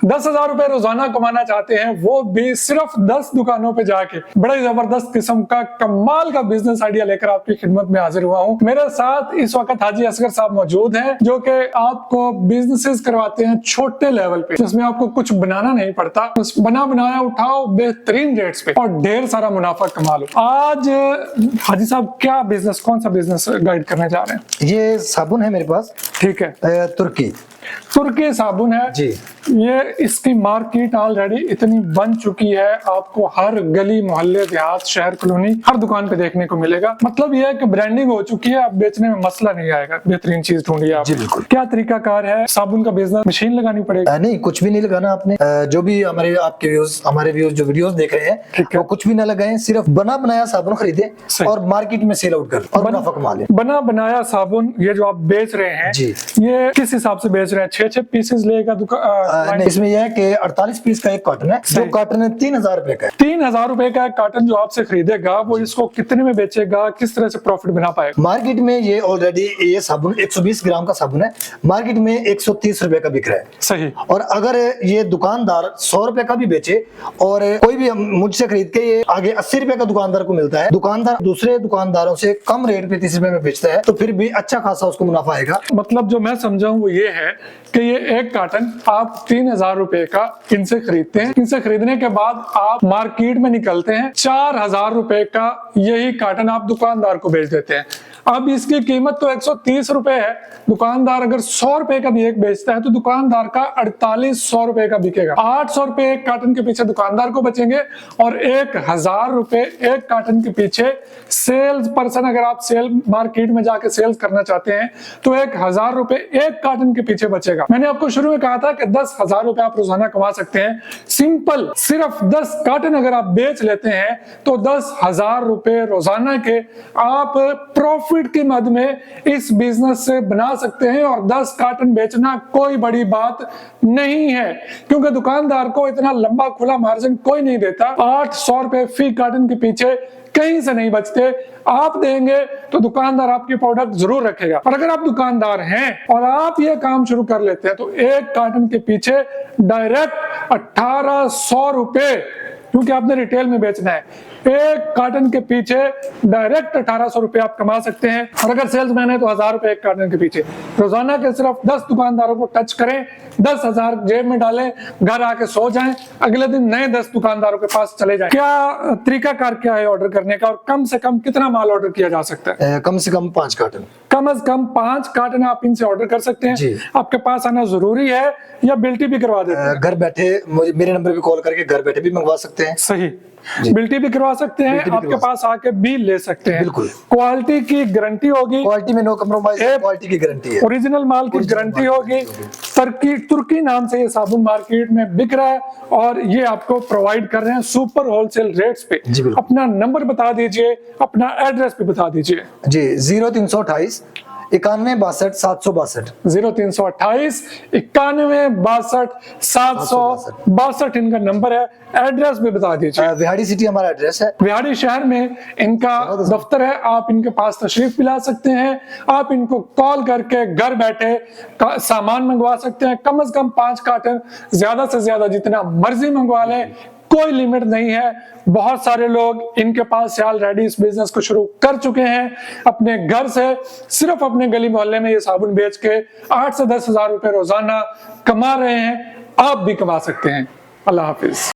10,000 रुपए रोजाना कमाना चाहते हैं, वो भी सिर्फ 10 दुकानों पे जाके, बड़ा जबरदस्त किस्म का कमाल का बिजनेस आइडिया लेकर आपकी खिदमत में हाजिर हुआ हूँ। मेरे साथ इस वक्त हाजी असगर साहब मौजूद हैं, जो कि आपको बिजनेसेस करवाते हैं छोटे लेवल पे, जिसमें आपको कुछ बनाना नहीं पड़ता, बस बना बनाया उठाओ बेहतरीन रेट्स पे और ढेर सारा मुनाफा कमा लो। आज हाजी साहब क्या बिजनेस, कौन सा बिजनेस गाइड करने जा रहे हैं? ये साबुन है मेरे पास। ठीक है, तुर्की साबुन है जी। ये इसकी मार्केट ऑलरेडी इतनी बन चुकी है, आपको हर गली मोहल्ले देहात शहर कॉलोनी हर दुकान पे देखने को मिलेगा। मतलब ये है कि ब्रांडिंग हो चुकी है, अब बेचने में मसला नहीं आएगा, बेहतरीन चीज ढूंढिए आप। जी बिल्कुल। क्या तरीका कार है साबुन का बिजनेस? मशीन लगानी पड़ेगी? नहीं, कुछ भी नहीं लगाना आपने। जो भी हमारे व्यूज जो वीडियोस देख रहे हैं वो कुछ भी ना लगाएं, सिर्फ बना बनाया साबुन खरीदे और मार्केट में सेल आउट कर और मुनाफा कमा लें। बना बनाया साबुन ये जो आप बेच रहे हैं जी, ये किस हिसाब से बेच रहे हैं? 6 पीसेस लेगा दुकान? इसमें यह है कि 48 पीस का एक कार्टन है, जो कार्टन है 3,000 रुपए का है। 3,000 रुपए का कार्टन जो आपसे खरीदेगा वो इसको कितने में बेचेगा, किस तरह से प्रॉफिट बना पाएगा? मार्केट में ये ऑलरेडी ये साबुन 120 ग्राम का साबुन है, मार्केट में 130 रुपए का बिक रहा है। सही। और अगर ये दुकानदार 100 रुपए का भी बेचे और कोई भी मुझसे खरीद के ये आगे 80 रुपए का दुकानदार को मिलता है, दुकानदार दूसरे दुकानदारों से कम रेट पे 30 रुपए में बेचता है, तो फिर भी अच्छा खासा उसको मुनाफा आएगा। मतलब जो मैं समझा हूँ वो ये है कि ये एक कार्टन आप 3,000 रुपए का इनसे खरीदते हैं, इनसे खरीदने के बाद आप मार्केट में निकलते हैं, 4,000 रुपए का यही कार्टन आप दुकानदार को बेच देते हैं। अब इसकी कीमत तो 130 रुपए है, दुकानदार अगर 100 रुपए का भी एक बेचता है तो दुकानदार का 4800 रुपए का बिकेगा। 800 रुपए एक कार्टन के पीछे दुकानदार को बचेंगे और 1,000 रुपए एक कार्टन के पीछे सेल्स पर्सन, अगर आप सेल मार्केट में जाके सेल्स करना चाहते हैं तो 1,000 रुपए एक कार्टन के पीछे बचेगा। मैंने आपको शुरू में कहा था कि 10,000 रुपए आप रोजाना कमा सकते हैं। सिंपल, सिर्फ 10 कार्टन अगर आप बेच लेते हैं तो 10,000 रुपए रोजाना के आप प्रॉफिट की मद में इस बिजनेस से बना सकते हैं। और 10 कार्टन बेचना कोई बड़ी बात नहीं है, क्योंकि दुकानदार को इतना लंबा खुला मार्जिन कोई नहीं देता। 800 रुपए फी कार्टन के पीछे कहीं से नहीं बचते, आप देंगे तो दुकानदार आपके प्रोडक्ट जरूर रखेगा। और अगर आप दुकानदार हैं और आप ये काम शुरू कर लेते हैं तो एक कार्टन के पीछे डायरेक्ट 1,800 रुपए, क्योंकि आपने रिटेल में बेचना है, एक कार्टन के पीछे डायरेक्ट 1,800 रुपए आप कमा सकते हैं। और अगर सेल्समैन है तो 1,000 रुपए एक कार्टन के पीछे। रोजाना के सिर्फ 10 दुकानदारों को टच करें, 10,000 जेब में डालें, घर आके सो जाएं, अगले दिन नए 10 दुकानदारों के पास चले जाएं। क्या तरीकाकार क्या है ऑर्डर करने का, और कम से कम कितना माल ऑर्डर किया जा सकता है? कम से कम 5 कार्टन। कम से कम 5 कार्टन आप इनसे ऑर्डर कर सकते हैं। आपके पास आना जरूरी है या बिल्टी भी करवा देते हैं? घर बैठे मेरे नंबर पे कॉल करके घर बैठे भी मंगवा सकते हैं। सही, बिल्टी भी करवा सकते हैं, आपके पास आके भी ले सकते हैं। बिल्कुल। क्वालिटी की गारंटी होगी, क्वालिटी में नो कम्प्रोमाइज, क्वालिटी की गारंटी है, ओरिजिनल माल की गारंटी होगी। तुर्की नाम से ये साबुन मार्केट में बिक रहा है और ये आपको प्रोवाइड कर रहे हैं सुपर होलसेल रेट्स पे। अपना नंबर बता दीजिए, अपना एड्रेस भी बता दीजिए। जी, 0328 91 62 762। 0328 91 62 762 इनका नंबर है। एड्रेस भी बता दीजिए। विहाड़ी सिटी हमारा एड्रेस है। विहाड़ी शहर में इनका दफ्तर है, आप इनके पास तशरीफ भी ला सकते हैं। आप इनको कॉल करके घर बैठे सामान मंगवा सकते हैं। कम से कम 5 कार्टन, ज्यादा से ज्यादा जितना मर्जी मंगवा लें, कोई लिमिट नहीं है। बहुत सारे लोग इनके पास से ऑलरेडी इस बिजनेस को शुरू कर चुके हैं। अपने घर से सिर्फ अपने गली मोहल्ले में ये साबुन बेच के 8 से 10,000 रुपए रोजाना कमा रहे हैं। आप भी कमा सकते हैं। अल्लाह हाफिज।